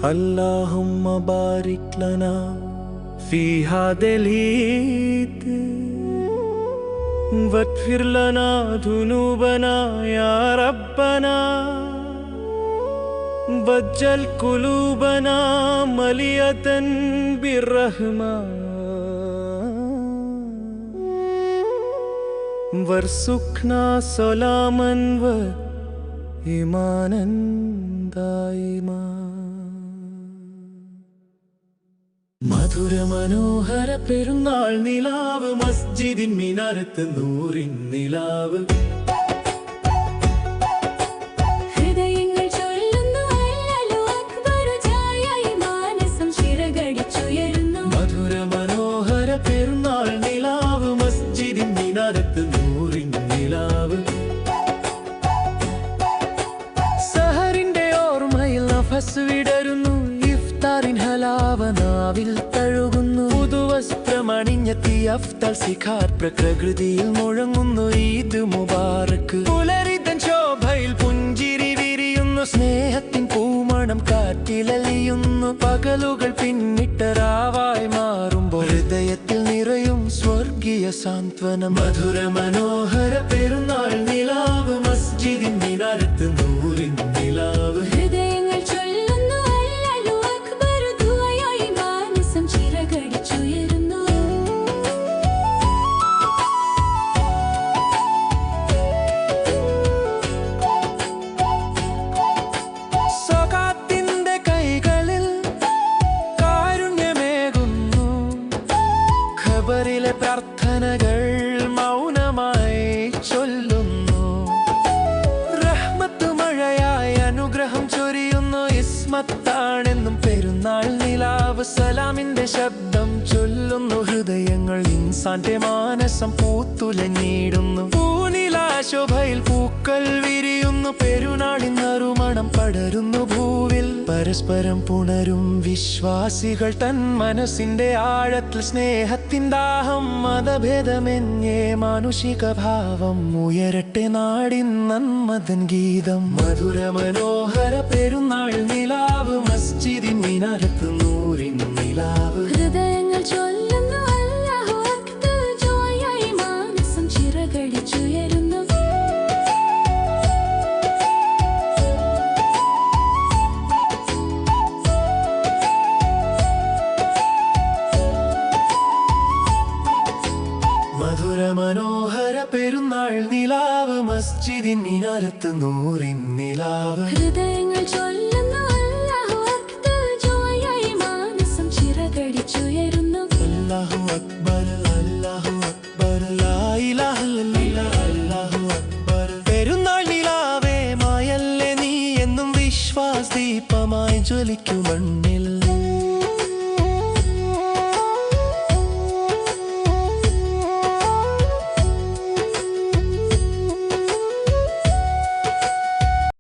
اللهم بارك لنا في هذا العيد واغفر لنا ذنوبنا يا ربنا واجعل قلوبنا مليئة بالرحمة وارزقنا سلاما وإيمانا دائما. മധുര മനോഹര പെരുന്നാൾ നിലാവ് മസ്ജിദിൻ മിനാരത്ത് നൂറിൻ നിലാവ്. ഹൃദയങ്ങൾ ചൊല്ലുന്നു അല്ലാഹു അക്ബർ ജായായി മാനസം ചിറകടിച്ചുയരുന്നു. മധുര മനോഹര പെരുന്നാൾ നിലാവ് മസ്ജിദിൻ മിനാരത്ത് നൂറിൻ നിലാവ്. സഹറിന്റെ ഓർമ്മയിൽ നഫസ് വിടരുന്നു. ഇഫ്താറിൻ ഹലാവ നാവിൽ തഴുകുന്നു. പുതുവസ്ത്രമണിഞ്ഞെത്തിയ അഫ്തൽ സിഖാർ പ്രകൃതിയിൽ മുഴങ്ങുന്നു. ഈദ് മുബാറക്ക്. പുലരിതൻ ശോഭയിൽ പുഞ്ചിരി വിരിയുന്നു. സ്നേഹത്തിൻ പൂമണം കാറ്റിലലിയുന്നു. പകലുകൾ പിന്നിട്ട രാവായി മാറുമ്പോൾ ഹൃദയത്തിൽ നിറയും സ്വർഗീയ സാന്ത്വനം. മധുര മനോഹര പെരുന്നാൾ നിലാവ് മസ്ജിദിൻ മിനാരത്ത് നൂറിൻ നിലാവ്. ഹൃദയങ്ങൾ ചൊല്ലുന്നു അല്ലാഹു അക്ബർ ദുആയായി മാനസം ചിറകടിച്ചുയരുന്നു. സകാത്തിന്റെ കൈകളിൽ കാരുണ്യമേകുന്നു. ഖബറിലെ പ്രാർത്ഥനകൾ മൗനമായി ചൊല്ലുന്നു. റഹ്മത്ത് മഴയായി അനുഗ്രഹം ചൊരിയുന്നു. ഇസ്മത്താണെന്നും പെരുന്നാൾ നിലാവ്. സലാമിന്റെ ശബ്ദം ചൊല്ലുന്നു. ഹൃദയങ്ങൾ ഇൻസാന്റെ മാനസം പൂത്തുലഞ്ഞിടുന്നു. പൂനിലാശോഭയിൽ പൂക്കൾ വിരിയുന്നു. പെരുന്നാളിൻ നറുമണം പടരുന്നു ഭൂവിൽ. പരസ്പരം പുണരും വിശ്വാസികൾ തൻ മനസ്സിന്റെ ആഴത്തിൽ. സ്നേഹത്തിൻ ദാഹം മതഭേദമെന്നേ മാനുഷിക ഭാവം. ഉയരട്ടെ നാടിൻ നന്മതൻ ഗീതം. മധുര മനോഹര പെരുന്നാൾ നിലാവ് മസ്ജിദിൻ മിനാരത്ത് നൂറിൻ നിലാവ്. ഹൃദയങ്ങൾ ചൊല്ലുന്നു അല്ലാഹു അക്ബർ ദുആയായി മാനസം ചിറകടിച്ചുയരുന്നു. മധുര മനോഹര പെരുന്നാൾ നിലാവ് മസ്ജിദിൻ മിനാരത്ത് നൂറിൻ നിലാവ്. ഹൃദയങ്ങൾ ചൊല്ലുന്നു അല്ലാഹു അക്ബർ ദുആയായി മാനസം ചിറകടിച്ചുയരുന്നു. അല്ലാഹു അക്ബർ അല്ലാഹു അക്ബർ ലാ ഇലാഹ ഇല്ലല്ലാഹ് അല്ലാഹു അക്ബർ. പെരുന്നാൾ നിലാവേ മായല്ലേ നീ എന്നും വിശ്വാസദീപമായി ജ്വലിക്കും മണ്ണിൽ.